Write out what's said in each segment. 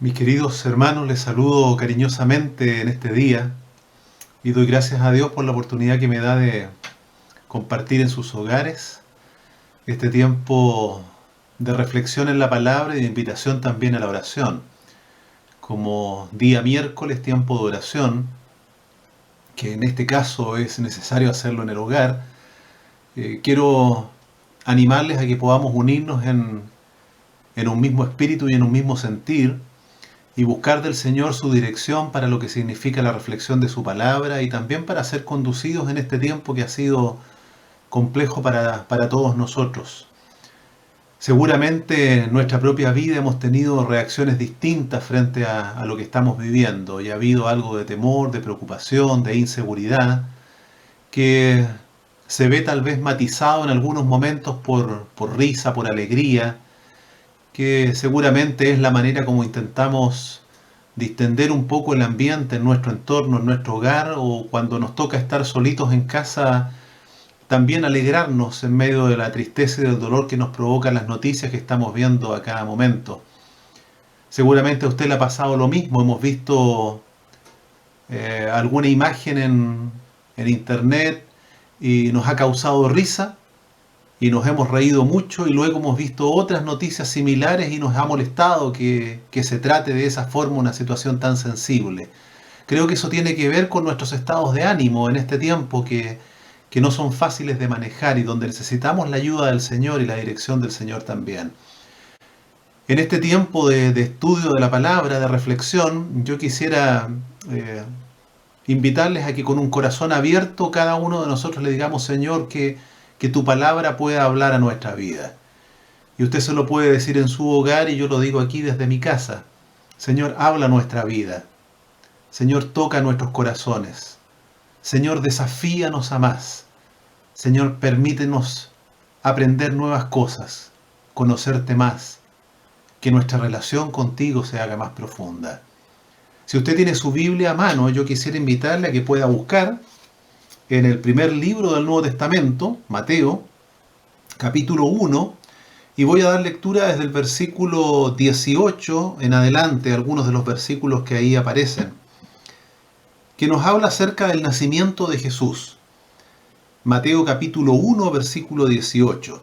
Mis queridos hermanos, les saludo cariñosamente en este día y doy gracias a Dios por la oportunidad que me da de compartir en sus hogares este tiempo de reflexión en la palabra y de invitación también a la oración. Como día miércoles, tiempo de oración, que en este caso es necesario hacerlo en el hogar, quiero animarles a que podamos unirnos en un mismo espíritu y en un mismo sentir y buscar del Señor su dirección para lo que significa la reflexión de su palabra y también para ser conducidos en este tiempo que ha sido complejo para todos nosotros. Seguramente en nuestra propia vida hemos tenido reacciones distintas frente a lo que estamos viviendo y ha habido algo de temor, de preocupación, de inseguridad, que se ve tal vez matizado en algunos momentos por risa, por alegría, que seguramente es la manera como intentamos distender un poco el ambiente en nuestro entorno, en nuestro hogar, o cuando nos toca estar solitos en casa, también alegrarnos en medio de la tristeza y del dolor que nos provocan las noticias que estamos viendo a cada momento. Seguramente a usted le ha pasado lo mismo, hemos visto alguna imagen en internet y nos ha causado risa y nos hemos reído mucho y luego hemos visto otras noticias similares y nos ha molestado que se trate de esa forma una situación tan sensible. Creo que eso tiene que ver con nuestros estados de ánimo en este tiempo que no son fáciles de manejar y donde necesitamos la ayuda del Señor y la dirección del Señor también. En este tiempo de estudio de la palabra, de reflexión, yo quisiera eh, invitarles a que con un corazón abierto cada uno de nosotros le digamos, Señor, que tu palabra pueda hablar a nuestra vida. Y usted se lo puede decir en su hogar y yo lo digo aquí desde mi casa. Señor, habla nuestra vida. Señor, toca nuestros corazones. Señor, desafíanos a más. Señor, permítenos aprender nuevas cosas, conocerte más, que nuestra relación contigo se haga más profunda. Si usted tiene su Biblia a mano, yo quisiera invitarle a que pueda buscar en el primer libro del Nuevo Testamento, Mateo, capítulo 1, y voy a dar lectura desde el versículo 18 en adelante, algunos de los versículos que ahí aparecen, que nos habla acerca del nacimiento de Jesús. Mateo capítulo 1, versículo 18.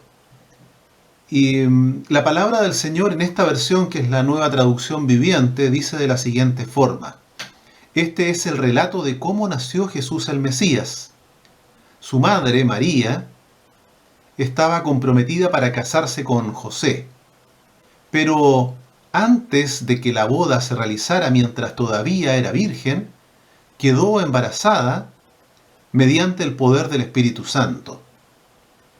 Y la palabra del Señor en esta versión, que es la Nueva Traducción Viviente, dice de la siguiente forma: Este es el relato de cómo nació Jesús el Mesías. Su madre, María, estaba comprometida para casarse con José, pero antes de que la boda se realizara mientras todavía era virgen, quedó embarazada mediante el poder del Espíritu Santo.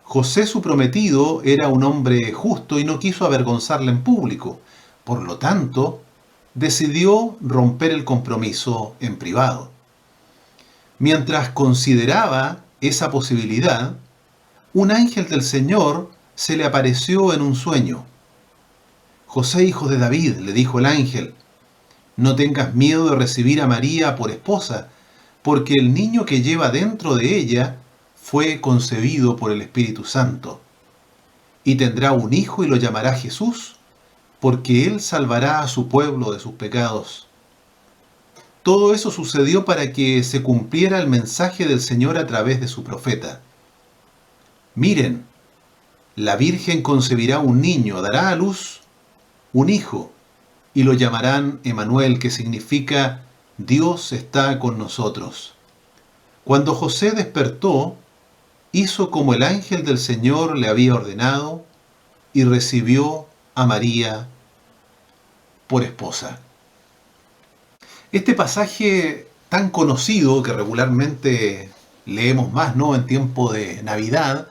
José, su prometido, era un hombre justo y no quiso avergonzarla en público. Por lo tanto, decidió romper el compromiso en privado. Mientras consideraba esa posibilidad, un ángel del Señor se le apareció en un sueño. José, hijo de David, le dijo el ángel, no tengas miedo de recibir a María por esposa, porque el niño que lleva dentro de ella fue concebido por el Espíritu Santo. Y tendrá un hijo y lo llamará Jesús, porque él salvará a su pueblo de sus pecados. Todo eso sucedió para que se cumpliera el mensaje del Señor a través de su profeta. Miren, la Virgen concebirá un niño, dará a luz un hijo, y lo llamarán Emanuel, que significa Dios está con nosotros. Cuando José despertó, hizo como el ángel del Señor le había ordenado y recibió a María por esposa. Este pasaje tan conocido que regularmente leemos más, ¿no?, en tiempo de Navidad,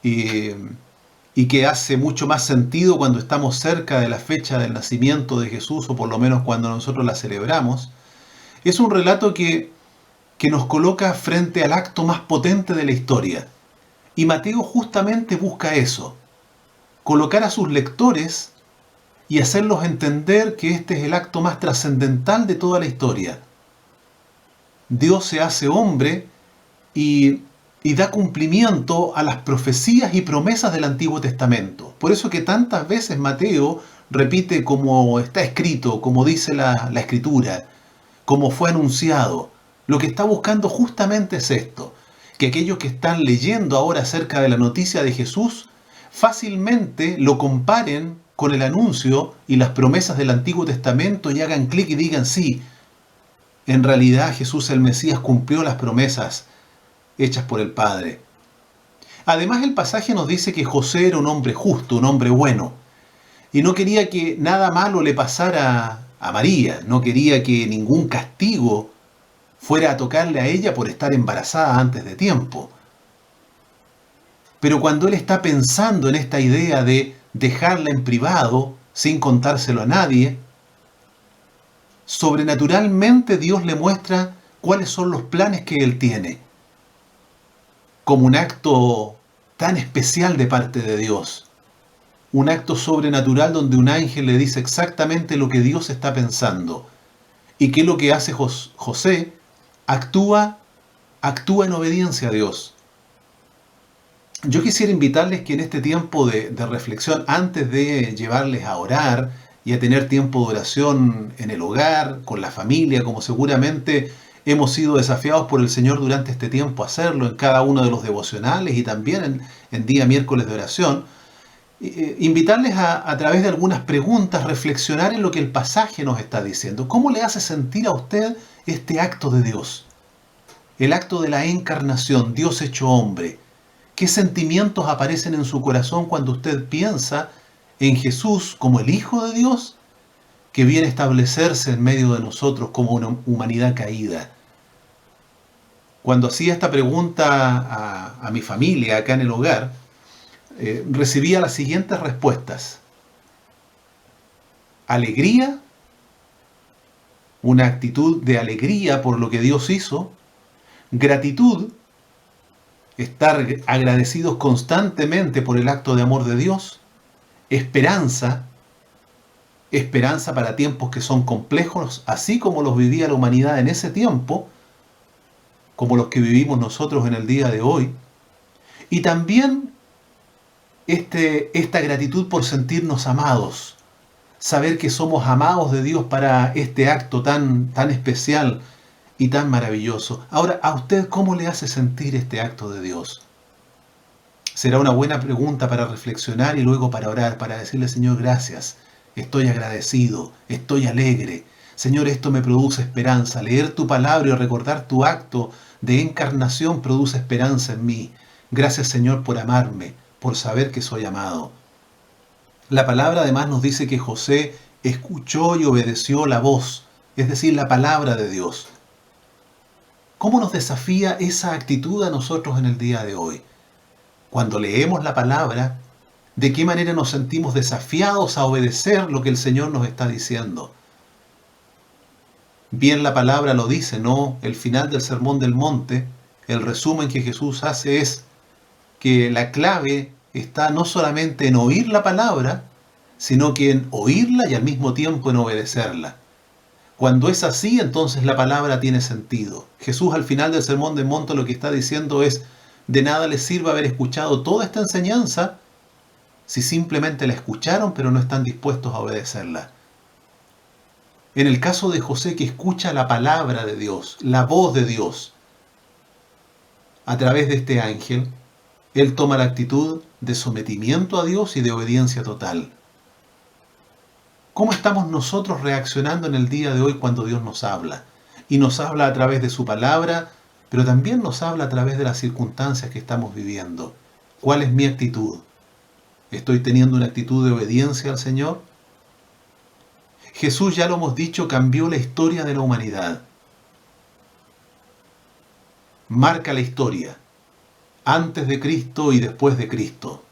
y que hace mucho más sentido cuando estamos cerca de la fecha del nacimiento de Jesús, o por lo menos cuando nosotros la celebramos, es un relato que nos coloca frente al acto más potente de la historia. Y Mateo justamente busca eso, colocar a sus lectores y hacerlos entender que este es el acto más trascendental de toda la historia. Dios se hace hombre y da cumplimiento a las profecías y promesas del Antiguo Testamento. Por eso que tantas veces Mateo repite como está escrito, como dice la Escritura, como fue anunciado. Lo que está buscando justamente es esto, que aquellos que están leyendo ahora acerca de la noticia de Jesús fácilmente lo comparen con el anuncio y las promesas del Antiguo Testamento y hagan clic y digan sí, en realidad Jesús el Mesías cumplió las promesas hechas por el Padre. Además, el pasaje nos dice que José era un hombre justo, un hombre bueno, y no quería que nada malo le pasara a María, no quería que ningún castigo fuera a tocarle a ella por estar embarazada antes de tiempo. Pero cuando él está pensando en esta idea de dejarla en privado, sin contárselo a nadie, sobrenaturalmente Dios le muestra cuáles son los planes que él tiene, como un acto tan especial de parte de Dios, un acto sobrenatural donde un ángel le dice exactamente lo que Dios está pensando. ¿Y qué es lo que hace José? Actúa en obediencia a Dios. Yo quisiera invitarles que en este tiempo de reflexión, antes de llevarles a orar y a tener tiempo de oración en el hogar, con la familia, como seguramente hemos sido desafiados por el Señor durante este tiempo a hacerlo en cada uno de los devocionales y también en día miércoles de oración, invitarles a través de algunas preguntas, reflexionar en lo que el pasaje nos está diciendo. ¿Cómo le hace sentir a usted este acto de Dios? El acto de la encarnación, Dios hecho hombre. ¿Qué sentimientos aparecen en su corazón cuando usted piensa en Jesús como el Hijo de Dios, que viene a establecerse en medio de nosotros como una humanidad caída? Cuando hacía esta pregunta a mi familia acá en el hogar, recibía las siguientes respuestas. Alegría, una actitud de alegría por lo que Dios hizo. Gratitud, estar agradecidos constantemente por el acto de amor de Dios. Esperanza para tiempos que son complejos, así como los vivía la humanidad en ese tiempo, como los que vivimos nosotros en el día de hoy. Y también esta gratitud por sentirnos amados, saber que somos amados de Dios para este acto tan especial y tan maravilloso. Ahora, ¿a usted cómo le hace sentir este acto de Dios? Será una buena pregunta para reflexionar y luego para orar, para decirle: Señor, gracias, estoy agradecido, estoy alegre. Señor, esto me produce esperanza. Leer tu palabra y recordar tu acto de encarnación produce esperanza en mí. Gracias, Señor, por amarme, por saber que soy amado. La palabra además nos dice que José escuchó y obedeció la voz, es decir, la palabra de Dios. ¿Cómo nos desafía esa actitud a nosotros en el día de hoy? Cuando leemos la palabra, ¿de qué manera nos sentimos desafiados a obedecer lo que el Señor nos está diciendo? Bien, la palabra lo dice, ¿no? El final del Sermón del Monte, el resumen que Jesús hace es que la clave está no solamente en oír la palabra, sino que en oírla y al mismo tiempo en obedecerla. Cuando es así, entonces la palabra tiene sentido. Jesús al final del Sermón del Monte lo que está diciendo es: de nada les sirve haber escuchado toda esta enseñanza si simplemente la escucharon pero no están dispuestos a obedecerla. En el caso de José, que escucha la palabra de Dios, la voz de Dios, a través de este ángel, él toma la actitud de sometimiento a Dios y de obediencia total. ¿Cómo estamos nosotros reaccionando en el día de hoy cuando Dios nos habla? Y nos habla a través de su palabra, pero también nos habla a través de las circunstancias que estamos viviendo. ¿Cuál es mi actitud? ¿Estoy teniendo una actitud de obediencia al Señor? Jesús, ya lo hemos dicho, cambió la historia de la humanidad. Marca la historia, antes de Cristo y después de Cristo.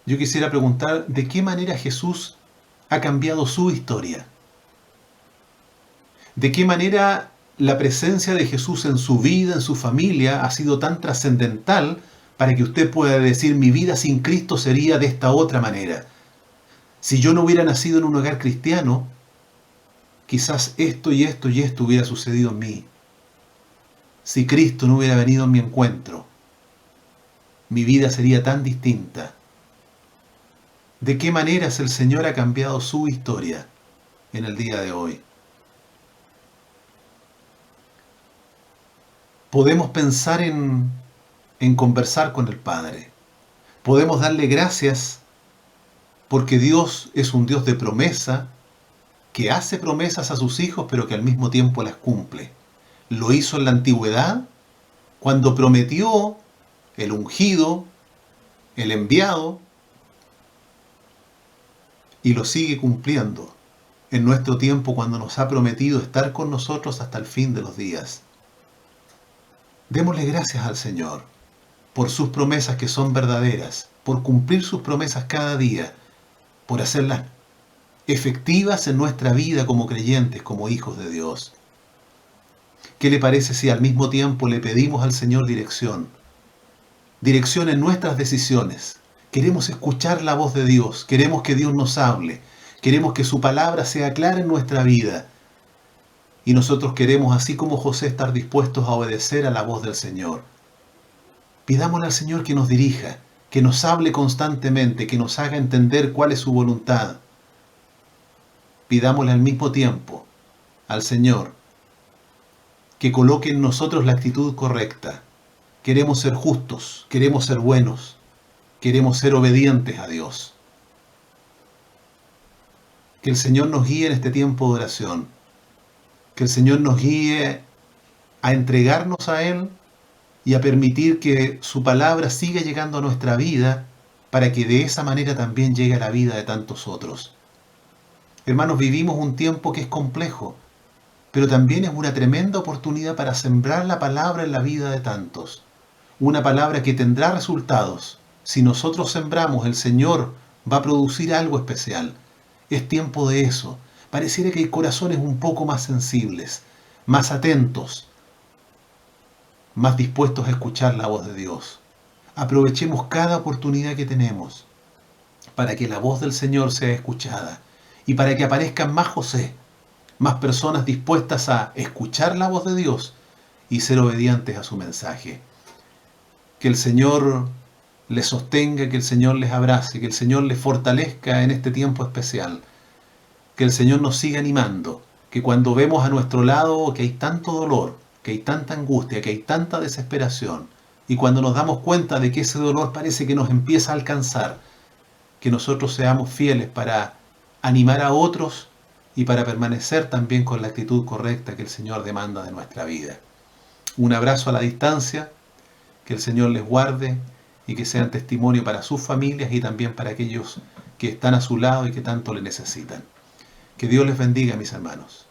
Yo quisiera preguntar, ¿de qué manera Jesús ha cambiado su historia? ¿De qué manera la presencia de Jesús en su vida, en su familia, ha sido tan trascendental para que usted pueda decir: mi vida sin Cristo sería de esta otra manera? Si yo no hubiera nacido en un hogar cristiano, quizás esto y esto y esto hubiera sucedido en mí. Si Cristo no hubiera venido en mi encuentro, mi vida sería tan distinta. de qué maneras el Señor ha cambiado su historia en el día de hoy. Podemos pensar en conversar con el Padre. Podemos darle gracias porque Dios es un Dios de promesa, que hace promesas a sus hijos, pero que al mismo tiempo las cumple. Lo hizo en la antigüedad, cuando prometió el ungido, el enviado, y lo sigue cumpliendo en nuestro tiempo cuando nos ha prometido estar con nosotros hasta el fin de los días. Démosle gracias al Señor por sus promesas que son verdaderas, por cumplir sus promesas cada día, por hacerlas efectivas en nuestra vida como creyentes, como hijos de Dios. ¿Qué le parece si al mismo tiempo le pedimos al Señor dirección? Dirección en nuestras decisiones. Queremos escuchar la voz de Dios, queremos que Dios nos hable, queremos que su palabra sea clara en nuestra vida. Y nosotros queremos, así como José, estar dispuestos a obedecer a la voz del Señor. Pidámosle al Señor que nos dirija, que nos hable constantemente, que nos haga entender cuál es su voluntad. Pidámosle al mismo tiempo al Señor que coloque en nosotros la actitud correcta. Queremos ser justos, queremos ser buenos, queremos ser obedientes a Dios. Que el Señor nos guíe en este tiempo de oración. Que el Señor nos guíe a entregarnos a Él y a permitir que su palabra siga llegando a nuestra vida para que de esa manera también llegue a la vida de tantos otros. Hermanos, vivimos un tiempo que es complejo, pero también es una tremenda oportunidad para sembrar la palabra en la vida de tantos. Una palabra que tendrá resultados. Si nosotros sembramos, el Señor va a producir algo especial. Es tiempo de eso. Pareciera que hay corazones un poco más sensibles, más atentos, más dispuestos a escuchar la voz de Dios. Aprovechemos cada oportunidad que tenemos para que la voz del Señor sea escuchada y para que aparezcan más José, más personas dispuestas a escuchar la voz de Dios y ser obedientes a su mensaje. Que el Señor les sostenga, que el Señor les abrace, que el Señor les fortalezca en este tiempo especial. Que el Señor nos siga animando, que cuando vemos a nuestro lado que hay tanto dolor, que hay tanta angustia, que hay tanta desesperación, y cuando nos damos cuenta de que ese dolor parece que nos empieza a alcanzar, que nosotros seamos fieles para animar a otros y para permanecer también con la actitud correcta que el Señor demanda de nuestra vida. Un abrazo a la distancia, que el Señor les guarde y que sean testimonio para sus familias y también para aquellos que están a su lado y que tanto le necesitan. Que Dios les bendiga, mis hermanos.